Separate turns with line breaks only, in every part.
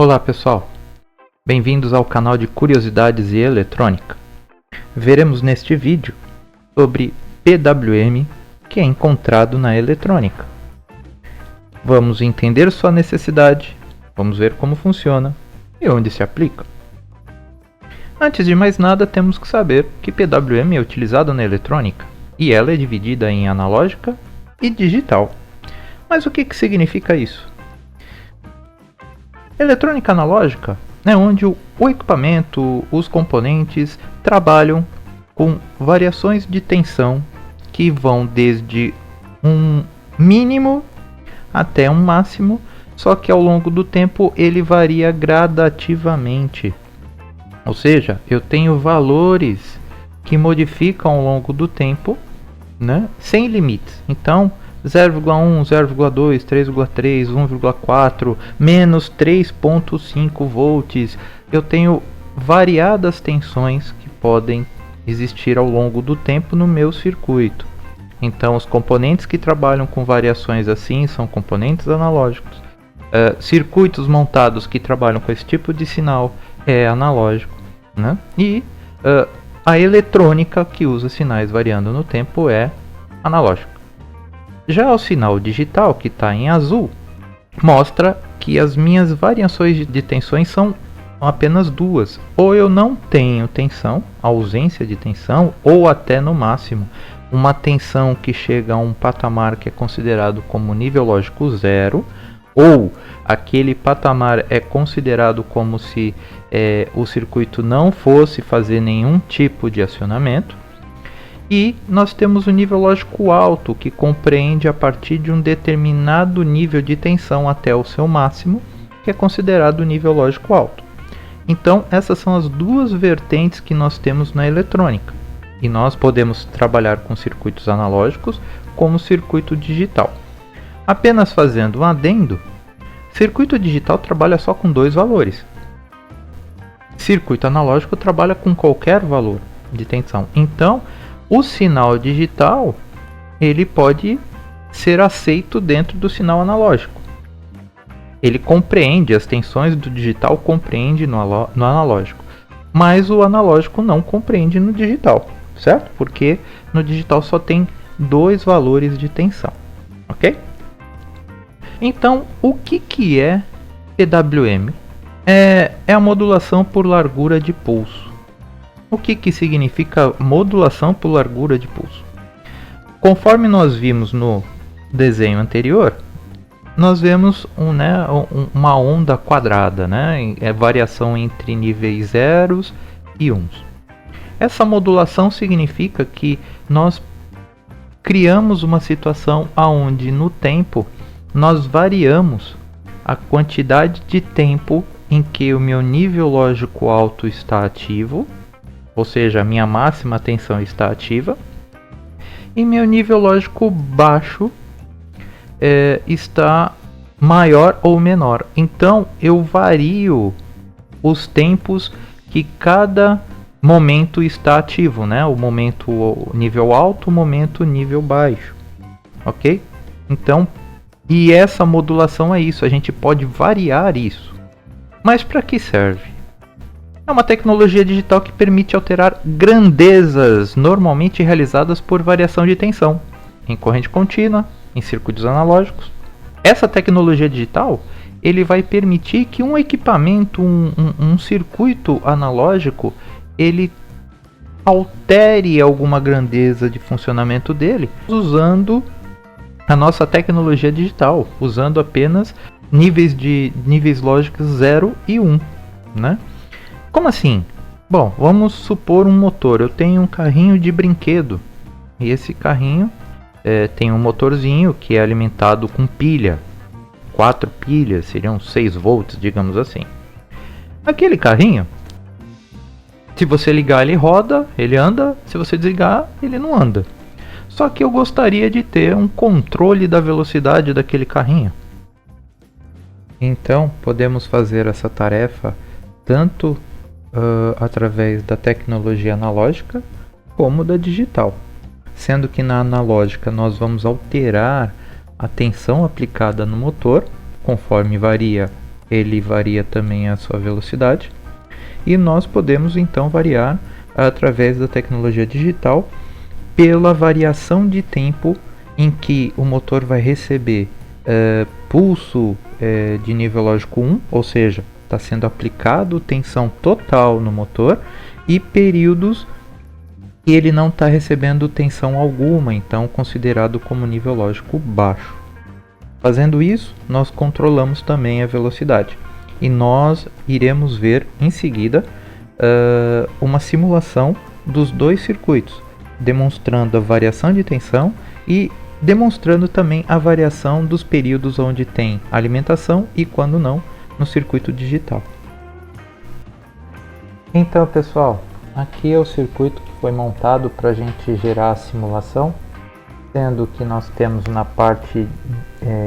Olá pessoal, bem-vindos ao canal de Curiosidades e Eletrônica. Veremos neste vídeo sobre PWM, que é encontrado na eletrônica. Vamos entender sua necessidade, vamos ver como funciona e onde se aplica. Antes de mais nada, temos que saber que PWM é utilizado na eletrônica e ela é dividida em analógica e digital. Mas o que significa isso? Eletrônica analógica é onde o equipamento, os componentes trabalham com variações de tensão que vão desde um mínimo até um máximo, só que ao longo do tempo ele varia gradativamente. Ou seja, eu tenho valores que modificam ao longo do tempo, né, sem limites. Então, 0,1, 0,2, 3,3, 1,4, menos 3,5 volts. Eu tenho variadas tensões que podem existir ao longo do tempo no meu circuito. Então, os componentes que trabalham com variações assim são componentes analógicos. Circuitos montados que trabalham com esse tipo de sinal é analógico, né? E a eletrônica que usa sinais variando no tempo é analógica. Já o sinal digital, que está em azul, mostra que as minhas variações de tensões são apenas duas. Ou eu não tenho tensão, ausência de tensão, ou até no máximo uma tensão que chega a um patamar que é considerado como nível lógico zero, ou aquele patamar é considerado como se o circuito não fosse fazer nenhum tipo de acionamento. E nós temos o nível lógico alto, que compreende a partir de um determinado nível de tensão até o seu máximo, que é considerado o nível lógico alto. Então, essas são as duas vertentes que nós temos na eletrônica. E nós podemos trabalhar com circuitos analógicos como circuito digital. Apenas fazendo um adendo, circuito digital trabalha só com dois valores. Circuito analógico trabalha com qualquer valor de tensão. Então, o sinal digital ele pode ser aceito dentro do sinal analógico. Ele compreende as tensões do digital, compreende no analógico, mas o analógico não compreende no digital, certo? Porque no digital só tem dois valores de tensão, ok? Então, o que é PWM? É a modulação por largura de pulso. O que significa modulação por largura de pulso? Conforme nós vimos no desenho anterior, nós vemos uma onda quadrada, né? É variação entre níveis zeros e uns. Essa modulação significa que nós criamos uma situação onde no tempo nós variamos a quantidade de tempo em que o meu nível lógico alto está ativo, ou seja, a minha máxima tensão está ativa, e meu nível lógico baixo está maior ou menor. Então eu vario os tempos que cada momento está ativo, né? O momento nível alto, o momento nível baixo, ok? Então, e essa modulação é isso, a gente pode variar isso. Mas para que serve? É uma tecnologia digital que permite alterar grandezas normalmente realizadas por variação de tensão em corrente contínua, em circuitos analógicos. Essa tecnologia digital ele vai permitir que um equipamento, um circuito analógico, ele altere alguma grandeza de funcionamento dele usando a nossa tecnologia digital, usando apenas níveis lógicos 0 e 1, né? Como assim? Bom, vamos supor um motor. Eu tenho um carrinho de brinquedo e esse carrinho tem um motorzinho que é alimentado com pilha. 4 pilhas, seriam 6 volts, digamos assim. Aquele carrinho, se você ligar ele roda, ele anda, se você desligar ele não anda. Só que eu gostaria de ter um controle da velocidade daquele carrinho. Então podemos fazer essa tarefa tanto através da tecnologia analógica como da digital, sendo que na analógica nós vamos alterar a tensão aplicada no motor conforme varia ele varia também a sua velocidade. E nós podemos então variar através da tecnologia digital pela variação de tempo em que o motor vai receber pulso de nível lógico 1, ou seja, está sendo aplicado tensão total no motor, e períodos que ele não está recebendo tensão alguma, então considerado como nível lógico baixo. Fazendo isso, nós controlamos também a velocidade. E nós iremos ver em seguida uma simulação dos dois circuitos, demonstrando a variação de tensão e demonstrando também a variação dos períodos onde tem alimentação e quando não, no circuito digital. Então, pessoal, aqui é o circuito que foi montado para a gente gerar a simulação, sendo que nós temos na parte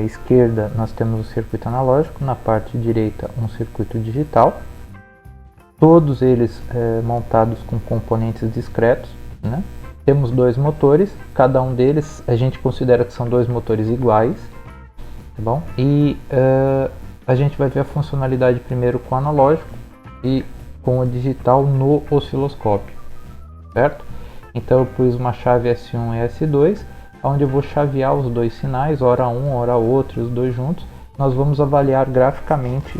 esquerda nós temos o circuito analógico, na parte direita um circuito digital, todos eles montados com componentes discretos, né? Temos dois motores, cada um deles a gente considera que são dois motores iguais, tá bom? E a gente vai ver a funcionalidade primeiro com o analógico e com o digital no osciloscópio, certo? Então eu pus uma chave S1 e S2, onde eu vou chavear os dois sinais, ora um, ora outro, os dois juntos. Nós vamos avaliar graficamente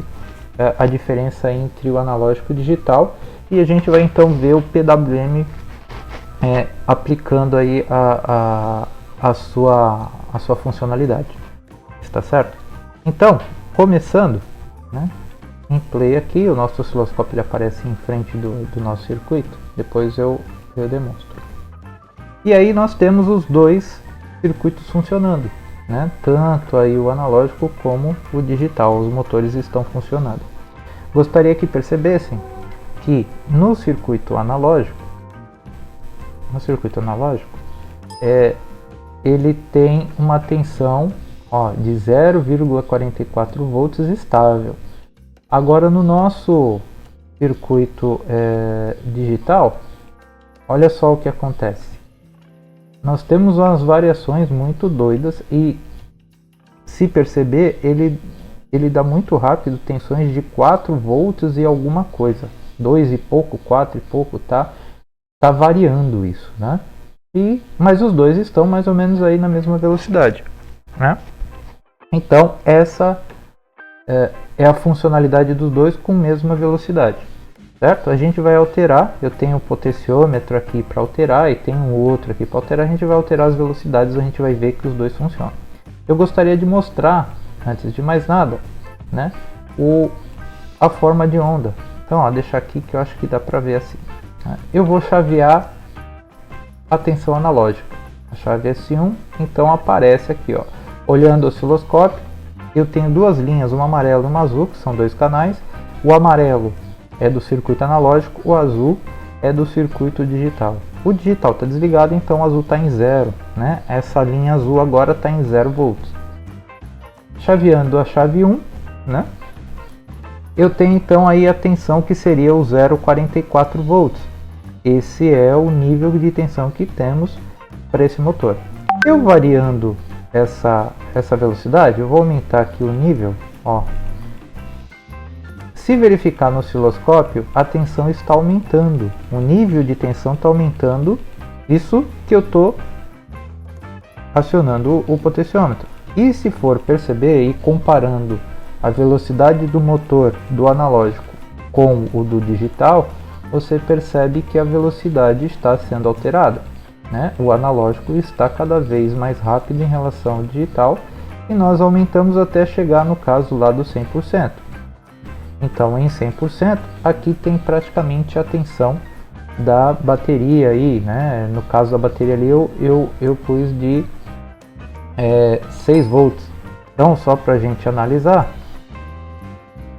a diferença entre o analógico e o digital, e a gente vai então ver o PWM aplicando aí a sua funcionalidade, está certo? Então, começando, né, em play aqui, o nosso osciloscópio ele aparece em frente do nosso circuito, depois eu demonstro. E aí nós temos os dois circuitos funcionando, né? Tanto aí o analógico como o digital, os motores estão funcionando. Gostaria que percebessem que no circuito analógico, ele tem uma tensão de 0,44 volts estável. Agora no nosso circuito digital, olha só o que acontece. Nós temos umas variações muito doidas e, se perceber, ele dá muito rápido tensões de 4 volts e alguma coisa, 2 e pouco, 4 e pouco, tá variando isso, né? Mas os dois estão mais ou menos aí na mesma velocidade, né? Então essa é a funcionalidade dos dois com a mesma velocidade, certo? A gente vai alterar, eu tenho o potenciômetro aqui para alterar e tenho um outro aqui para alterar, a gente vai alterar as velocidades, a gente vai ver que os dois funcionam. Eu gostaria de mostrar, antes de mais nada, né, a forma de onda. Então, deixar aqui que eu acho que dá para ver assim. Eu vou chavear a tensão analógica, a chave S1, então aparece aqui, olhando o osciloscópio, eu tenho duas linhas, uma amarela e uma azul, que são dois canais. O amarelo é do circuito analógico, o azul é do circuito digital. O digital está desligado, então o azul está em 0, né? Essa linha azul agora está em 0 volts. Chaveando a chave 1, né? Eu tenho então aí a tensão que seria o 0,44 volts. Esse é o nível de tensão que temos para esse motor. Eu variando essa velocidade, eu vou aumentar aqui o nível, Se verificar no osciloscópio, a tensão está aumentando, o nível de tensão está aumentando, isso que eu estou acionando o potenciômetro. E se for perceber e comparando a velocidade do motor do analógico com o do digital, você percebe que a velocidade está sendo alterada, né? O analógico está cada vez mais rápido em relação ao digital e nós aumentamos até chegar no caso lá do 100%. Então em 100% aqui tem praticamente a tensão da bateria aí, né? No caso da bateria ali eu pus de 6 volts. Então só para a gente analisar,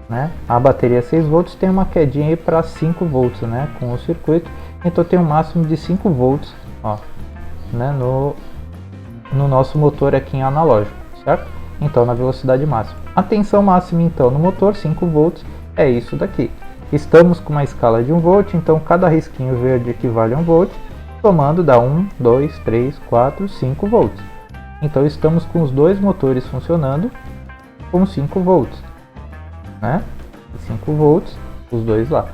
né? A bateria 6 volts tem uma quedinha aí para 5 volts, né? Com o circuito, então tem um máximo de 5 volts, né? No nosso motor aqui em analógico, certo? Então na velocidade máxima. A tensão máxima então no motor 5 volts é isso daqui. Estamos com uma escala de 1 volt, então cada risquinho verde equivale a 1 volt, somando dá 1, 2, 3, 4, 5 volts. Então estamos com os dois motores funcionando com 5 volts. né? 5 volts, os dois lá.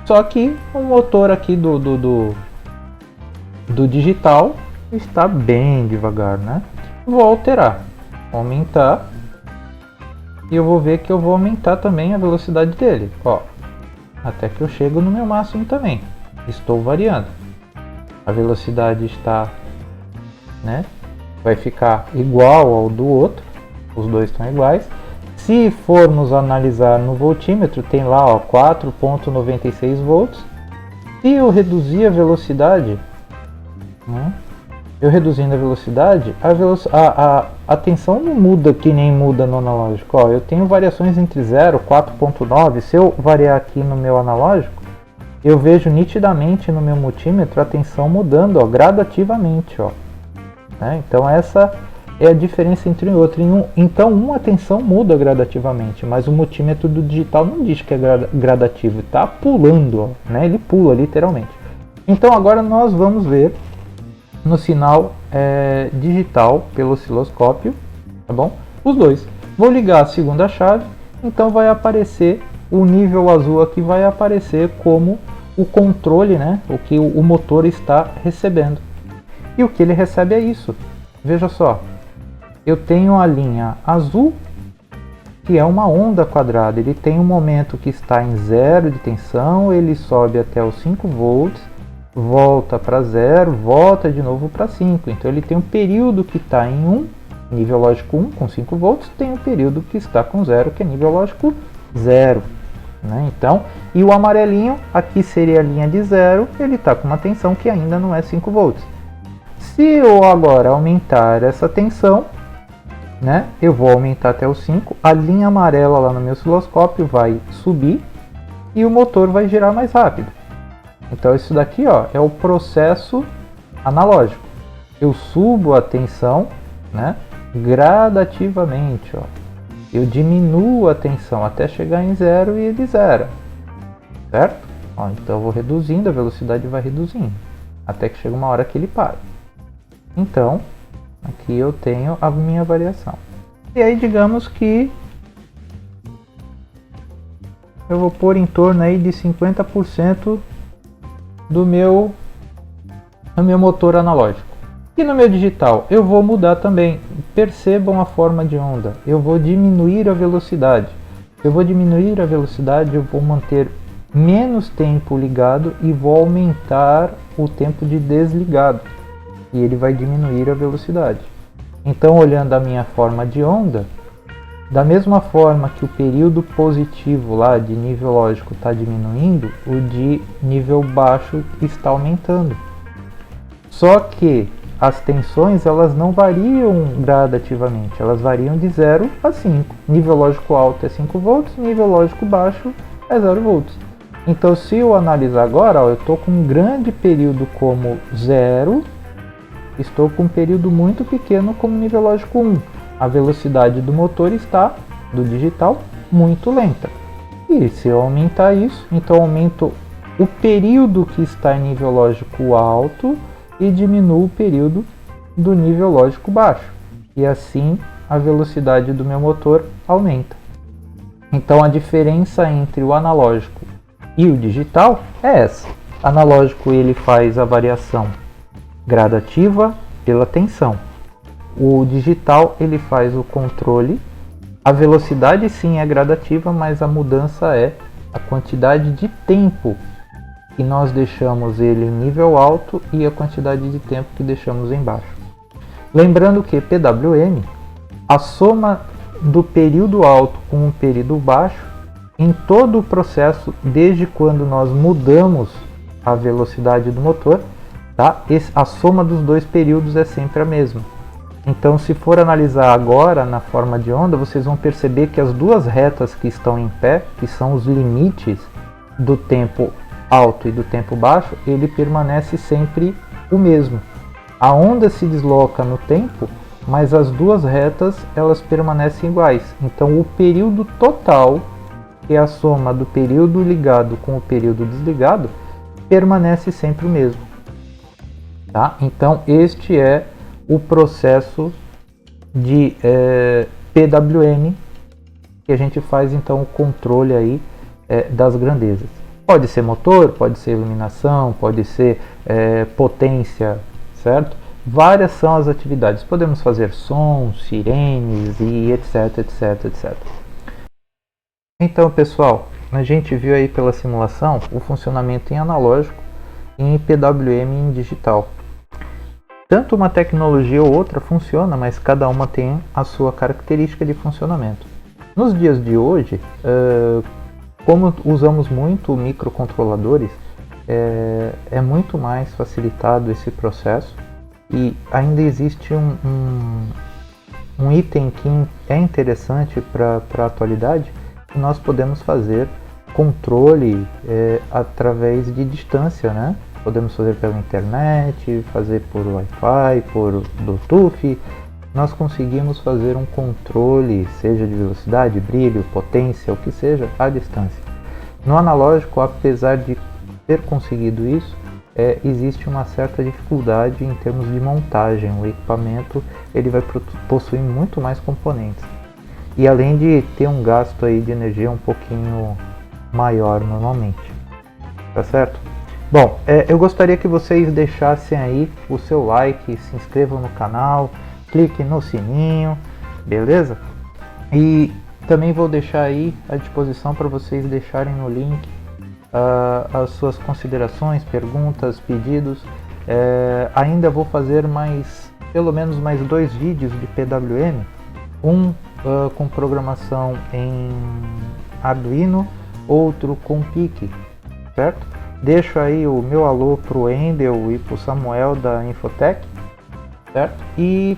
Só que o motor aqui do digital está bem devagar, né? Vou alterar, aumentar, e eu vou ver que eu vou aumentar também a velocidade dele, ó, até que eu chego no meu máximo também. Estou variando. A velocidade está, né? Vai ficar igual ao do outro, os dois estão iguais. Se formos analisar no voltímetro, tem lá, ó, 4,96 volts. Se eu reduzir a velocidade, né? Eu reduzindo a velocidade, a tensão não muda que nem muda no analógico. Ó, eu tenho variações entre 0 e 4,9. Se eu variar aqui no meu analógico, eu vejo nitidamente no meu multímetro a tensão mudando, ó, gradativamente. Ó, né? Então essa é a diferença entre um e outro. Então uma tensão muda gradativamente, mas o multímetro do digital não diz que é gradativo, está pulando, ó, né? Ele pula literalmente. Então agora nós vamos ver no sinal digital pelo osciloscópio, tá bom? Os dois. Vou ligar a segunda chave, então vai aparecer o nível azul aqui, vai aparecer como o controle, né? O que o motor está recebendo. E o que ele recebe é isso. Veja só, eu tenho a linha azul, que é uma onda quadrada. Ele tem um momento que está em 0 de tensão, ele sobe até os 5 volts, volta para 0, volta de novo para 5. Então ele tem um período que está em 1, nível lógico 1 com 5 volts, tem um período que está com 0, que é nível lógico 0. Né? Então, e o amarelinho, aqui seria a linha de 0, ele está com uma tensão que ainda não é 5 volts. Se eu agora aumentar essa tensão, né, eu vou aumentar até os 5, a linha amarela lá no meu osciloscópio vai subir e o motor vai girar mais rápido. Então isso daqui, ó, é o processo analógico. Eu subo a tensão, né, gradativamente, ó. Eu diminuo a tensão até chegar em 0 e ele zera, certo? Ó, então eu vou reduzindo, a velocidade vai reduzindo, até que chega uma hora que ele para. Então, aqui eu tenho a minha variação. E aí digamos que eu vou pôr em torno aí de 50% do meu motor analógico. E no meu digital eu vou mudar também. Percebam a forma de onda. Eu vou diminuir a velocidade. Eu vou diminuir a velocidade, eu vou manter menos tempo ligado e vou aumentar o tempo de desligado. E ele vai diminuir a velocidade. Então, olhando a minha forma de onda, da mesma forma que o período positivo lá de nível lógico está diminuindo, o de nível baixo está aumentando. Só que as tensões elas não variam gradativamente, elas variam de 0 a 5. Nível lógico alto é 5 volts, nível lógico baixo é 0 volts. Então, se eu analisar agora, ó, eu estou com um grande período como 0, estou com um período muito pequeno como nível lógico 1. A velocidade do motor está, do digital, muito lenta. E se eu aumentar isso, então eu aumento o período que está em nível lógico alto e diminuo o período do nível lógico baixo. E assim a velocidade do meu motor aumenta. Então a diferença entre o analógico e o digital é essa. O analógico ele faz a variação gradativa pela tensão. O digital ele faz o controle. A velocidade sim é gradativa, mas a mudança é a quantidade de tempo que nós deixamos ele em nível alto e a quantidade de tempo que deixamos em baixo. Lembrando que PWM, a soma do período alto com o período baixo, em todo o processo, desde quando nós mudamos a velocidade do motor, tá? A soma dos dois períodos é sempre a mesma. Então, se for analisar agora na forma de onda, vocês vão perceber que as duas retas que estão em pé, que são os limites do tempo alto e do tempo baixo, ele permanece sempre o mesmo. A onda se desloca no tempo, mas as duas retas elas permanecem iguais. Então, o período total, que é a soma do período ligado com o período desligado, permanece sempre o mesmo. Tá? Então, este é o processo de PWM que a gente faz então o controle aí das grandezas. Pode ser motor, pode ser iluminação, pode ser potência, certo? Várias são as atividades. Podemos fazer sons, sirenes e etc, etc, etc. Então, pessoal, a gente viu aí pela simulação o funcionamento em analógico e em PWM em digital. Tanto uma tecnologia ou outra funciona, mas cada uma tem a sua característica de funcionamento. Nos dias de hoje, como usamos muito microcontroladores, é muito mais facilitado esse processo e ainda existe um item que é interessante para a atualidade, que nós podemos fazer controle através de distância, né? Podemos fazer pela internet, fazer por Wi-Fi, por Bluetooth. Nós conseguimos fazer um controle, seja de velocidade, brilho, potência, o que seja, à distância. No analógico, apesar de ter conseguido isso, existe uma certa dificuldade em termos de montagem. O equipamento ele vai possuir muito mais componentes. E além de ter um gasto aí de energia um pouquinho maior normalmente. Tá certo? Bom, eu gostaria que vocês deixassem aí o seu like, se inscrevam no canal, clique no sininho, beleza? E também vou deixar aí à disposição para vocês deixarem no link as suas considerações, perguntas, pedidos. Ainda vou fazer pelo menos mais 2 vídeos de PWM, um com programação em Arduino, outro com PIC, certo? Deixo aí o meu alô pro Endel e pro Samuel da Infotech, certo? E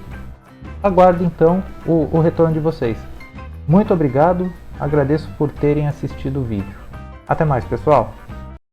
aguardo então o retorno de vocês. Muito obrigado, agradeço por terem assistido o vídeo. Até mais, pessoal!